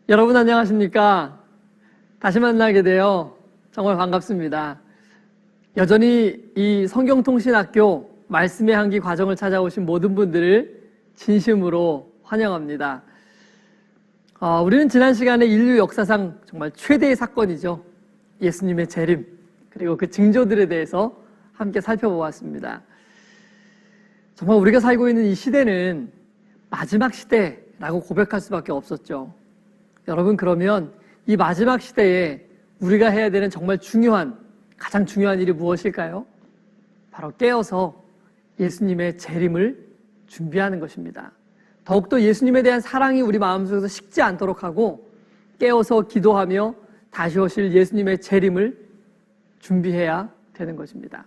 여러분 안녕하십니까? 다시 만나게 되어 정말 반갑습니다. 여전히 이 성경통신학교 말씀의 향기 과정을 찾아오신 모든 분들을 진심으로 환영합니다. 우리는 지난 시간에 인류 역사상 정말 최대의 사건이죠. 예수님의 재림, 그리고 그 징조들에 대해서 함께 살펴보았습니다. 정말 우리가 살고 있는 이 시대는 마지막 시대라고 고백할 수밖에 없었죠. 여러분, 그러면 이 마지막 시대에 우리가 해야 되는 정말 가장 중요한 일이 무엇일까요? 바로 깨어서 예수님의 재림을 준비하는 것입니다. 더욱더 예수님에 대한 사랑이 우리 마음속에서 식지 않도록 하고 깨어서 기도하며 다시 오실 예수님의 재림을 준비해야 되는 것입니다.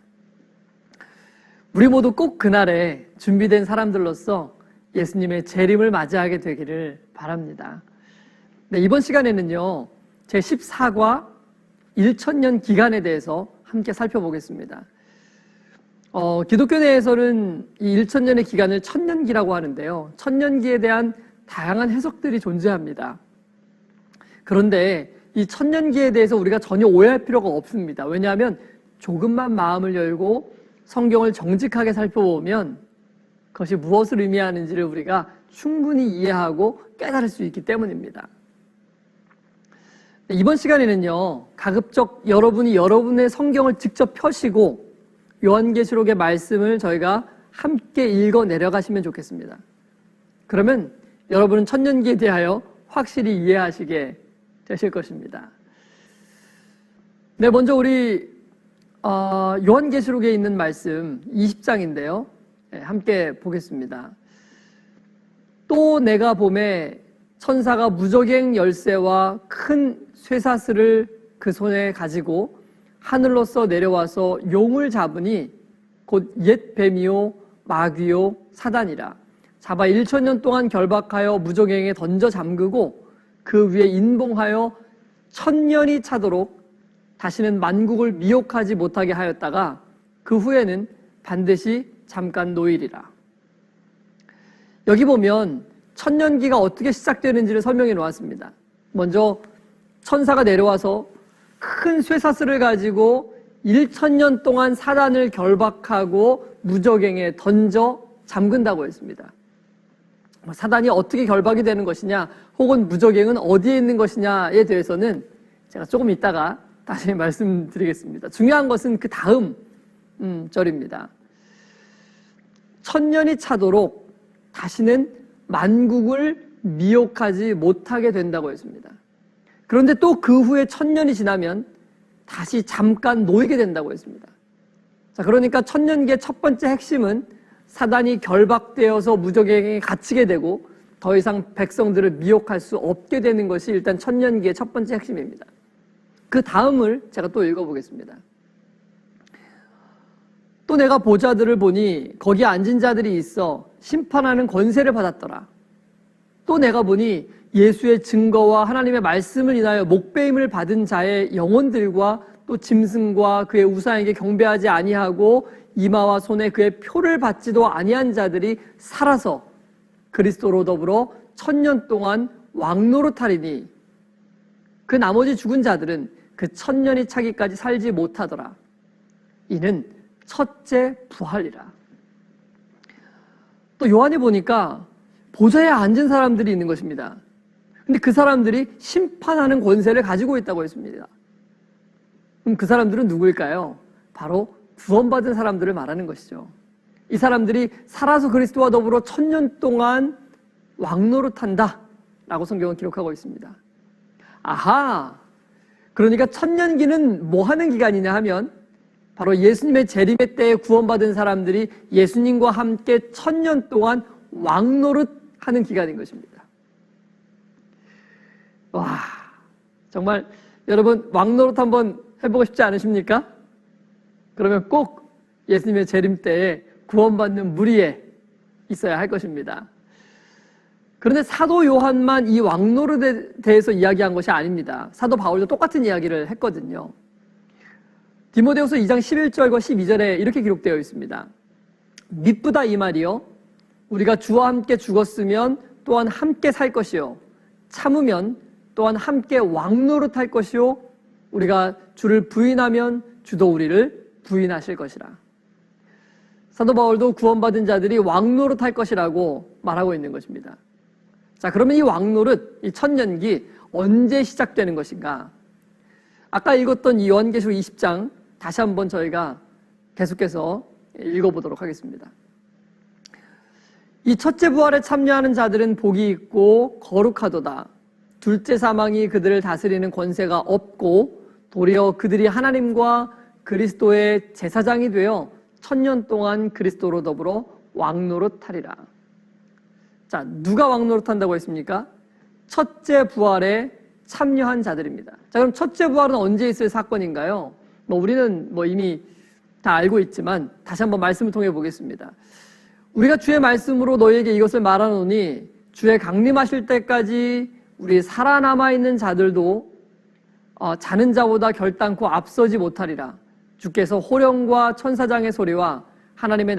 우리 모두 꼭 그날에 준비된 사람들로서 예수님의 재림을 맞이하게 되기를 바랍니다. 네, 이번 시간에는요, 제14과 1000년 기간에 대해서 함께 살펴보겠습니다. 기독교 내에서는 이 1000년의 기간을 천년기라고 하는데요. 천년기에 대한 다양한 해석들이 존재합니다. 그런데 이 천년기에 대해서 우리가 전혀 오해할 필요가 없습니다. 왜냐하면 조금만 마음을 열고 성경을 정직하게 살펴보면 그것이 무엇을 의미하는지를 우리가 충분히 이해하고 깨달을 수 있기 때문입니다. 이번 시간에는요, 가급적 여러분이 여러분의 성경을 직접 펴시고 요한계시록의 말씀을 저희가 함께 읽어 내려가시면 좋겠습니다. 그러면 여러분은 천년기에 대하여 확실히 이해하시게 되실 것입니다. 네, 먼저 우리 요한계시록에 있는 말씀 20장인데요. 네, 함께 보겠습니다. 또 내가 보매 천사가 무저갱 열쇠와 큰 쇠사슬을 그 손에 가지고 하늘로서 내려와서 용을 잡으니 곧 옛 뱀이요 마귀요 사단이라. 잡아 1000년 동안 결박하여 무저갱에 던져 잠그고 그 위에 인봉하여 1000년이 차도록 다시는 만국을 미혹하지 못하게 하였다가 그 후에는 반드시 잠깐 놓이리라. 여기 보면 천년기가 어떻게 시작되는지를 설명해 놓았습니다. 먼저 천사가 내려와서 큰 쇠사슬을 가지고 1000년 동안 사단을 결박하고 무저갱에 던져 잠근다고 했습니다. 사단이 어떻게 결박이 되는 것이냐, 혹은 무저갱은 어디에 있는 것이냐에 대해서는 제가 조금 이따가 다시 말씀드리겠습니다. 중요한 것은 그 다음 절입니다. 1000년이 차도록 다시는 만국을 미혹하지 못하게 된다고 했습니다. 그런데 또 그 후에 1000년이 지나면 다시 잠깐 놓이게 된다고 했습니다. 자, 그러니까 천년기의 첫 번째 핵심은 사단이 결박되어서 무저갱에 갇히게 되고 더 이상 백성들을 미혹할 수 없게 되는 것이 일단 천년기의 첫 번째 핵심입니다. 그 다음을 제가 또 읽어보겠습니다. 또 내가 보좌들을 보니 거기 앉은 자들이 있어 심판하는 권세를 받았더라. 또 내가 보니 예수의 증거와 하나님의 말씀을 인하여 목배임을 받은 자의 영혼들과 또 짐승과 그의 우상에게 경배하지 아니하고 이마와 손에 그의 표를 받지도 아니한 자들이 살아서 그리스도로 더불어 1000년 동안 왕노릇하리니 그 나머지 죽은 자들은 그 1000년이 차기까지 살지 못하더라. 이는 첫째 부활이라. 또 요한에 보니까 보좌에 앉은 사람들이 있는 것입니다. 근데 그 사람들이 심판하는 권세를 가지고 있다고 했습니다. 그럼 그 사람들은 누구일까요? 바로 구원받은 사람들을 말하는 것이죠. 이 사람들이 살아서 그리스도와 더불어 1000년 동안 왕노릇한다 라고 성경은 기록하고 있습니다. 아하! 그러니까 천년기는 뭐 하는 기간이냐 하면 바로 예수님의 재림의 때에 구원받은 사람들이 예수님과 함께 1000년 동안 왕노릇하는 기간인 것입니다. 와, 정말 여러분 왕노릇 한번 해보고 싶지 않으십니까? 그러면 꼭 예수님의 재림 때에 구원받는 무리에 있어야 할 것입니다. 그런데 사도 요한만 이 왕노릇에 대해서 이야기한 것이 아닙니다. 사도 바울도 똑같은 이야기를 했거든요. 디모데후서 2장 11절과 12절에 이렇게 기록되어 있습니다. 미쁘다 이 말이요, 우리가 주와 함께 죽었으면 또한 함께 살 것이요, 참으면 또한 함께 왕노릇할 것이요 우리가 주를 부인하면 주도 우리를 부인하실 것이라. 사도 바울도 구원받은 자들이 왕노릇할 것이라고 말하고 있는 것입니다. 자, 그러면 이 왕노릇, 이 천년기 언제 시작되는 것인가? 아까 읽었던 이 요한계시록 20장 다시 한번 저희가 계속해서 읽어보도록 하겠습니다. 이 첫째 부활에 참여하는 자들은 복이 있고 거룩하도다. 둘째 사망이 그들을 다스리는 권세가 없고 도리어 그들이 하나님과 그리스도의 제사장이 되어 천년 동안 그리스도로 더불어 왕노릇하리라. 자, 누가 왕노릇한다고 했습니까? 첫째 부활에 참여한 자들입니다. 자, 그럼 첫째 부활은 언제 있을 사건인가요? 우리는 이미 다 알고 있지만 다시 한번 말씀을 통해 보겠습니다. 우리가 주의 말씀으로 너희에게 이것을 말하노니 주의 강림하실 때까지 우리 살아남아 있는 자들도 자는 자보다 결단코 앞서지 못하리라. 주께서 호령과 천사장의 소리와 하나님의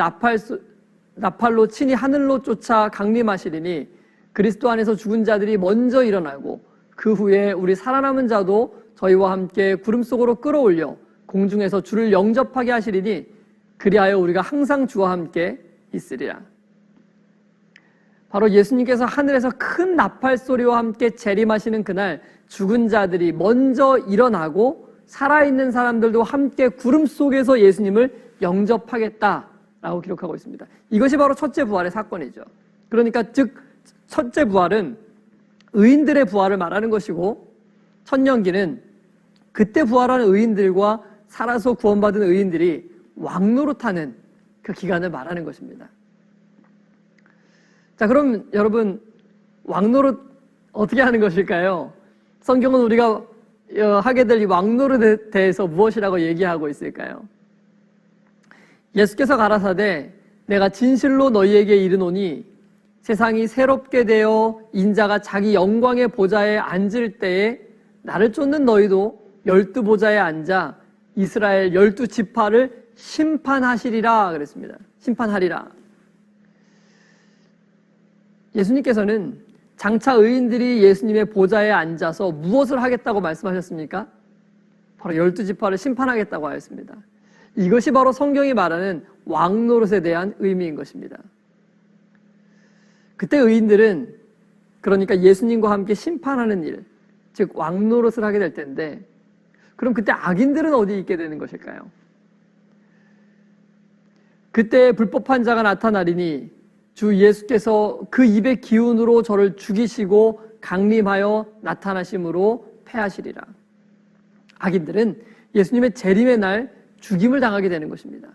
나팔로 친히 하늘로 쫓아 강림하시리니 그리스도 안에서 죽은 자들이 먼저 일어나고 그 후에 우리 살아남은 자도 저희와 함께 구름 속으로 끌어올려 공중에서 주를 영접하게 하시리니 그리하여 우리가 항상 주와 함께 있으리라. 바로 예수님께서 하늘에서 큰 나팔 소리와 함께 재림하시는 그날 죽은 자들이 먼저 일어나고 살아있는 사람들도 함께 구름 속에서 예수님을 영접하겠다라고 기록하고 있습니다. 이것이 바로 첫째 부활의 사건이죠. 그러니까 즉 첫째 부활은 의인들의 부활을 말하는 것이고 천년기는 그때 부활하는 의인들과 살아서 구원받은 의인들이 왕노릇하는 그 기간을 말하는 것입니다. 자, 그럼 여러분 왕노릇 어떻게 하는 것일까요? 성경은 우리가 하게 될 이 왕노릇에 대해서 무엇이라고 얘기하고 있을까요? 예수께서 가라사대 내가 진실로 너희에게 이르노니 세상이 새롭게 되어 인자가 자기 영광의 보좌에 앉을 때에 나를 쫓는 너희도 12보좌에 앉아 이스라엘 12지파를 심판하시리라 그랬습니다. 심판하리라. 예수님께서는 장차 의인들이 예수님의 보좌에 앉아서 무엇을 하겠다고 말씀하셨습니까? 바로 12지파를 심판하겠다고 하였습니다. 이것이 바로 성경이 말하는 왕노릇에 대한 의미인 것입니다. 그때 의인들은 그러니까 예수님과 함께 심판하는 일, 즉 왕노릇을 하게 될 텐데 그럼 그때 악인들은 어디 있게 되는 것일까요? 그때 불법한 자가 나타나리니 주 예수께서 그 입의 기운으로 저를 죽이시고 강림하여 나타나심으로 패하시리라. 악인들은 예수님의 재림의 날 죽임을 당하게 되는 것입니다.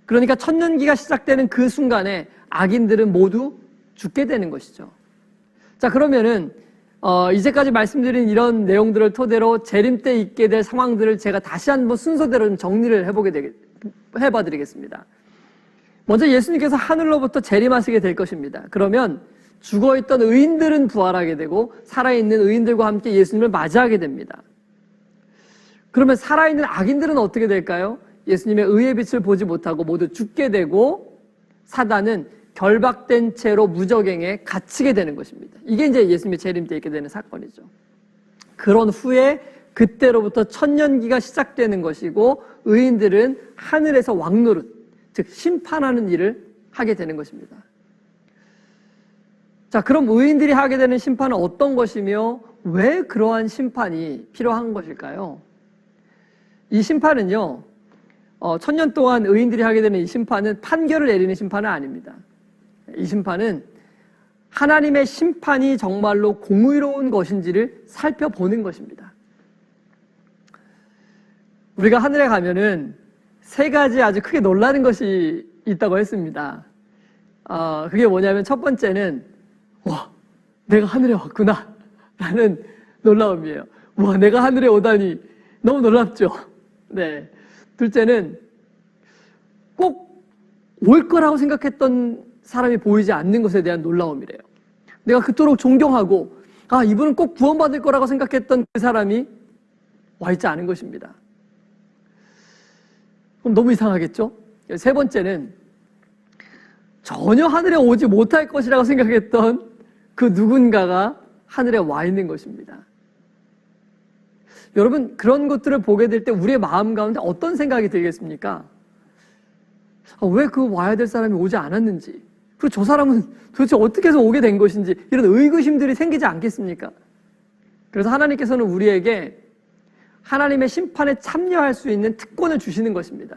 그러니까 천년기가 시작되는 그 순간에 악인들은 모두 죽게 되는 것이죠. 자, 그러면은 이제까지 말씀드린 이런 내용들을 토대로 재림 때 있게 될 상황들을 제가 다시 한번 순서대로 좀 정리를 해봐드리겠습니다. 먼저 예수님께서 하늘로부터 재림하시게 될 것입니다. 그러면 죽어있던 의인들은 부활하게 되고 살아있는 의인들과 함께 예수님을 맞이하게 됩니다. 그러면 살아있는 악인들은 어떻게 될까요? 예수님의 의의 빛을 보지 못하고 모두 죽게 되고 사단은 결박된 채로 무저갱에 갇히게 되는 것입니다. 이게 이제 예수님의 재림 때 있게 되는 사건이죠. 그런 후에 그때로부터 천년기가 시작되는 것이고 의인들은 하늘에서 왕노릇, 즉 심판하는 일을 하게 되는 것입니다. 자, 그럼 의인들이 하게 되는 심판은 어떤 것이며 왜 그러한 심판이 필요한 것일까요? 이 심판은요, 천년 동안 의인들이 하게 되는 이 심판은 판결을 내리는 심판은 아닙니다. 이 심판은 하나님의 심판이 정말로 공의로운 것인지를 살펴보는 것입니다. 우리가 하늘에 가면은 세 가지 아주 크게 놀라는 것이 있다고 했습니다. 그게 뭐냐면 첫 번째는 와, 내가 하늘에 왔구나 라는 놀라움이에요. 와, 내가 하늘에 오다니 너무 놀랍죠. 네. 둘째는 꼭 올 거라고 생각했던 사람이 보이지 않는 것에 대한 놀라움이래요. 내가 그토록 존경하고 이분은 꼭 구원받을 거라고 생각했던 그 사람이 와 있지 않은 것입니다. 그럼 너무 이상하겠죠? 세 번째는 전혀 하늘에 오지 못할 것이라고 생각했던 그 누군가가 하늘에 와 있는 것입니다. 여러분, 그런 것들을 보게 될 때 우리의 마음 가운데 어떤 생각이 들겠습니까? 왜 그 와야 될 사람이 오지 않았는지, 그리고 저 사람은 도대체 어떻게 해서 오게 된 것인지, 이런 의구심들이 생기지 않겠습니까? 그래서 하나님께서는 우리에게 하나님의 심판에 참여할 수 있는 특권을 주시는 것입니다.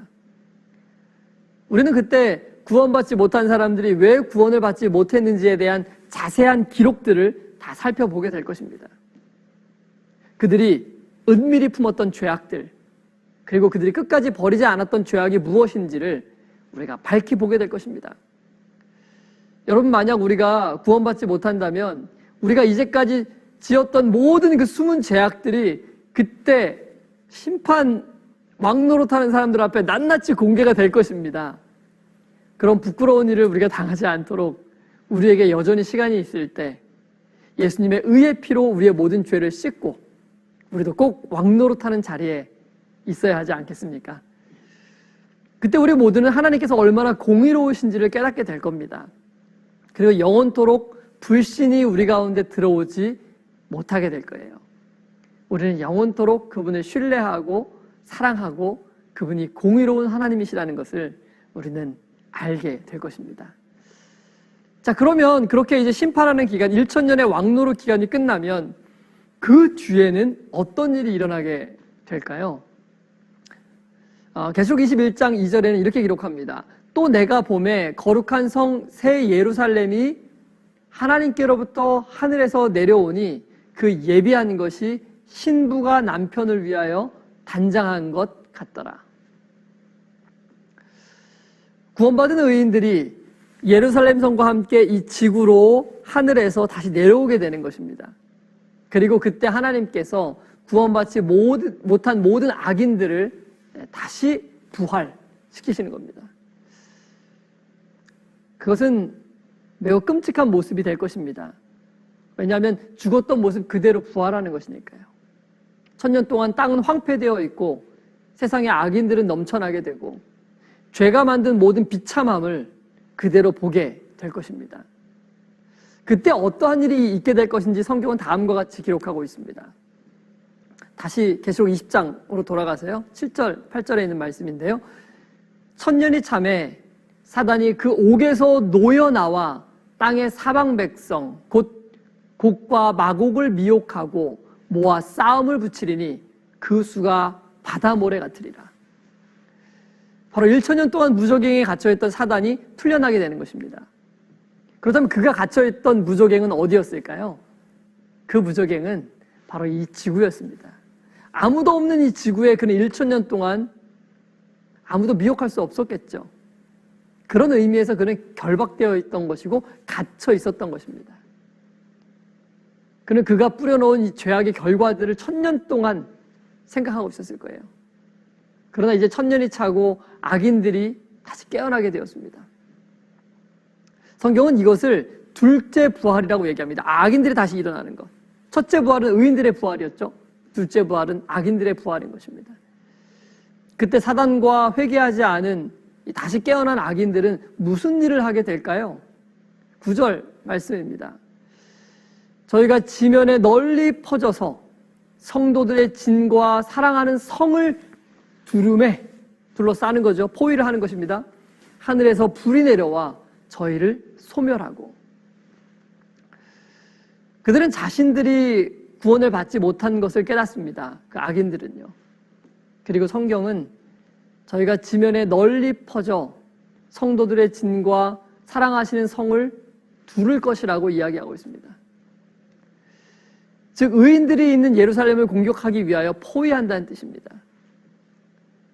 우리는 그때 구원받지 못한 사람들이 왜 구원을 받지 못했는지에 대한 자세한 기록들을 다 살펴보게 될 것입니다. 그들이 은밀히 품었던 죄악들, 그리고 그들이 끝까지 버리지 않았던 죄악이 무엇인지를 우리가 밝히 보게 될 것입니다. 여러분, 만약 우리가 구원받지 못한다면 우리가 이제까지 지었던 모든 그 숨은 죄악들이 그때 심판 왕노릇하는 사람들 앞에 낱낱이 공개가 될 것입니다. 그런 부끄러운 일을 우리가 당하지 않도록 우리에게 여전히 시간이 있을 때 예수님의 의의 피로 우리의 모든 죄를 씻고 우리도 꼭 왕노릇하는 자리에 있어야 하지 않겠습니까? 그때 우리 모두는 하나님께서 얼마나 공의로우신지를 깨닫게 될 겁니다. 그리고 영원토록 불신이 우리 가운데 들어오지 못하게 될 거예요. 우리는 영원토록 그분을 신뢰하고 사랑하고 그분이 공의로운 하나님이시라는 것을 우리는 알게 될 것입니다. 자, 그러면 그렇게 이제 심판하는 기간, 1000년의 왕노릇 기간이 끝나면 그 뒤에는 어떤 일이 일어나게 될까요? 계시록 21장 2절에는 이렇게 기록합니다. 또 내가 보매 거룩한 성 새 예루살렘이 하나님께로부터 하늘에서 내려오니 그 예비한 것이 신부가 남편을 위하여 단장한 것 같더라. 구원받은 의인들이 예루살렘 성과 함께 이 지구로 하늘에서 다시 내려오게 되는 것입니다. 그리고 그때 하나님께서 구원받지 못한 모든 악인들을 다시 부활시키시는 겁니다. 그것은 매우 끔찍한 모습이 될 것입니다. 왜냐하면 죽었던 모습 그대로 부활하는 것이니까요. 1000년 동안 땅은 황폐되어 있고 세상의 악인들은 넘쳐나게 되고 죄가 만든 모든 비참함을 그대로 보게 될 것입니다. 그때 어떠한 일이 있게 될 것인지 성경은 다음과 같이 기록하고 있습니다. 다시 계시록 20장으로 돌아가세요. 7절, 8절에 있는 말씀인데요. 1000년이 참에 사단이 그 옥에서 놓여 나와 땅의 사방 백성 곧 곡과 마곡을 미혹하고 모아 싸움을 붙이리니 그 수가 바다 모래 같으리라. 바로 1000년 동안 무저갱에 갇혀있던 사단이 풀려나게 되는 것입니다. 그렇다면 그가 갇혀있던 무저갱은 어디였을까요? 그 무저갱은 바로 이 지구였습니다. 아무도 없는 이 지구에 그는 1000년 동안 아무도 미혹할 수 없었겠죠. 그런 의미에서 그는 결박되어 있던 것이고 갇혀 있었던 것입니다. 그는 그가 뿌려놓은 이 죄악의 결과들을 1000년 동안 생각하고 있었을 거예요. 그러나 이제 1000년이 차고 악인들이 다시 깨어나게 되었습니다. 성경은 이것을 둘째 부활이라고 얘기합니다. 악인들이 다시 일어나는 것. 첫째 부활은 의인들의 부활이었죠. 둘째 부활은 악인들의 부활인 것입니다. 그때 사단과 회개하지 않은 다시 깨어난 악인들은 무슨 일을 하게 될까요? 9절 말씀입니다. 저희가 지면에 널리 퍼져서 성도들의 진과 사랑하는 성을 두름에 둘러싸는 거죠. 포위를 하는 것입니다. 하늘에서 불이 내려와 저희를 소멸하고. 그들은 자신들이 구원을 받지 못한 것을 깨닫습니다. 그 악인들은요. 그리고 성경은 저희가 지면에 널리 퍼져 성도들의 진과 사랑하시는 성을 두를 것이라고 이야기하고 있습니다. 즉 의인들이 있는 예루살렘을 공격하기 위하여 포위한다는 뜻입니다.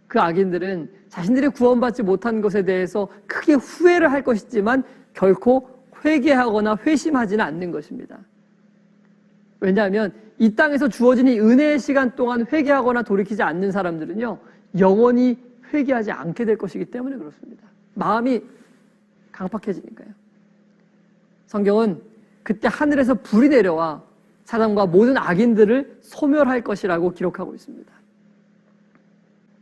그 악인들은 자신들이 구원받지 못한 것에 대해서 크게 후회를 할 것이지만 결코 회개하거나 회심하지는 않는 것입니다. 왜냐하면 이 땅에서 주어진 이 은혜의 시간 동안 회개하거나 돌이키지 않는 사람들은요, 영원히 회개하지 않게 될 것이기 때문에 그렇습니다. 마음이 강팍해지니까요. 성경은 그때 하늘에서 불이 내려와 사단과 모든 악인들을 소멸할 것이라고 기록하고 있습니다.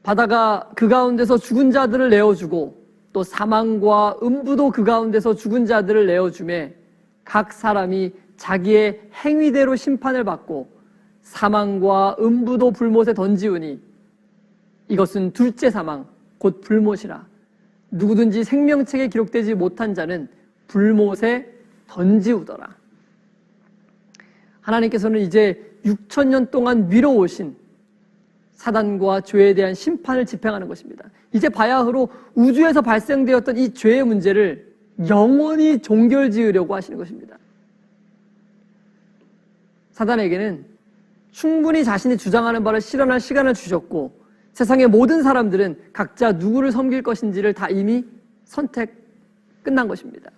바다가 그 가운데서 죽은 자들을 내어주고 또 사망과 음부도 그 가운데서 죽은 자들을 내어주매 각 사람이 자기의 행위대로 심판을 받고 사망과 음부도 불못에 던지우니 이것은 둘째 사망 곧 불못이라. 누구든지 생명책에 기록되지 못한 자는 불못에 던지우더라. 하나님께서는 이제 6,000년 동안 미뤄오신 사단과 죄에 대한 심판을 집행하는 것입니다. 이제 바야흐로 우주에서 발생되었던 이 죄의 문제를 영원히 종결지으려고 하시는 것입니다. 사단에게는 충분히 자신이 주장하는 바를 실현할 시간을 주셨고, 세상의 모든 사람들은 각자 누구를 섬길 것인지를 다 이미 선택 끝난 것입니다.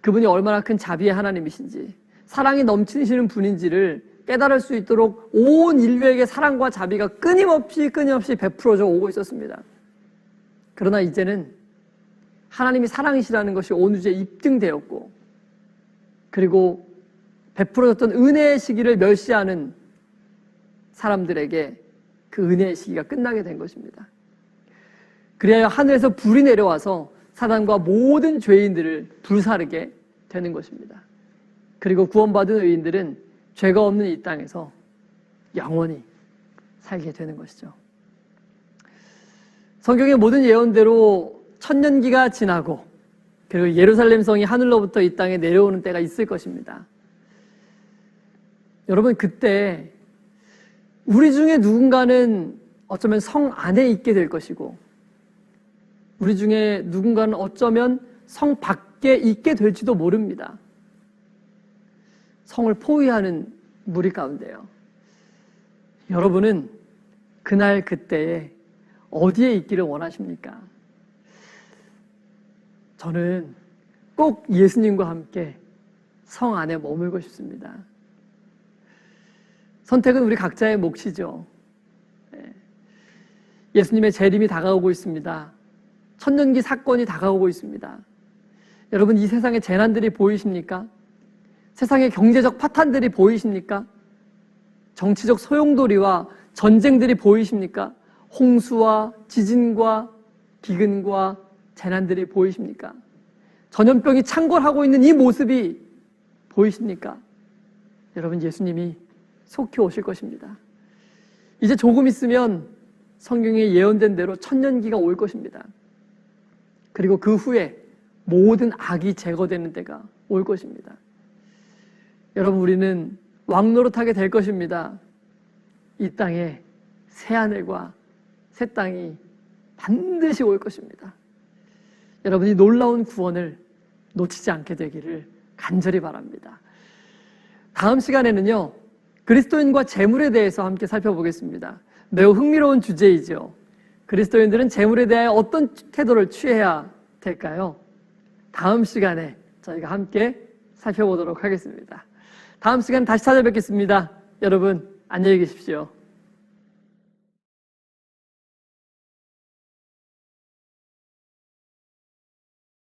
그분이 얼마나 큰 자비의 하나님이신지, 사랑이 넘치시는 분인지를 깨달을 수 있도록 온 인류에게 사랑과 자비가 끊임없이 베풀어져 오고 있었습니다. 그러나 이제는 하나님이 사랑이시라는 것이 온 우주에 입증되었고, 그리고 베풀어졌던 은혜의 시기를 멸시하는 사람들에게 그 은혜의 시기가 끝나게 된 것입니다. 그리하여 하늘에서 불이 내려와서 사단과 모든 죄인들을 불사르게 되는 것입니다. 그리고 구원받은 의인들은 죄가 없는 이 땅에서 영원히 살게 되는 것이죠. 성경의 모든 예언대로 천년기가 지나고, 그리고 예루살렘 성이 하늘로부터 이 땅에 내려오는 때가 있을 것입니다. 여러분, 그때 우리 중에 누군가는 어쩌면 성 안에 있게 될 것이고, 우리 중에 누군가는 어쩌면 성 밖에 있게 될지도 모릅니다. 성을 포위하는 무리 가운데요. 여러분은 그날 그때에 어디에 있기를 원하십니까? 저는 꼭 예수님과 함께 성 안에 머물고 싶습니다. 선택은 우리 각자의 몫이죠. 예수님의 재림이 다가오고 있습니다. 천년기 사건이 다가오고 있습니다. 여러분, 이 세상의 재난들이 보이십니까? 세상의 경제적 파탄들이 보이십니까? 정치적 소용돌이와 전쟁들이 보이십니까? 홍수와 지진과 기근과 재난들이 보이십니까? 전염병이 창궐하고 있는 이 모습이 보이십니까? 여러분, 예수님이 속히 오실 것입니다. 이제 조금 있으면 성경에 예언된 대로 천년기가 올 것입니다. 그리고 그 후에 모든 악이 제거되는 때가 올 것입니다. 여러분, 우리는 왕노릇하게 될 것입니다. 이 땅에 새 하늘과 새 땅이 반드시 올 것입니다. 여러분이 놀라운 구원을 놓치지 않게 되기를 간절히 바랍니다. 다음 시간에는요, 그리스도인과 재물에 대해서 함께 살펴보겠습니다. 매우 흥미로운 주제이죠. 그리스도인들은 재물에 대해 어떤 태도를 취해야 될까요? 다음 시간에 저희가 함께 살펴보도록 하겠습니다. 다음 시간 다시 찾아뵙겠습니다. 여러분, 안녕히 계십시오.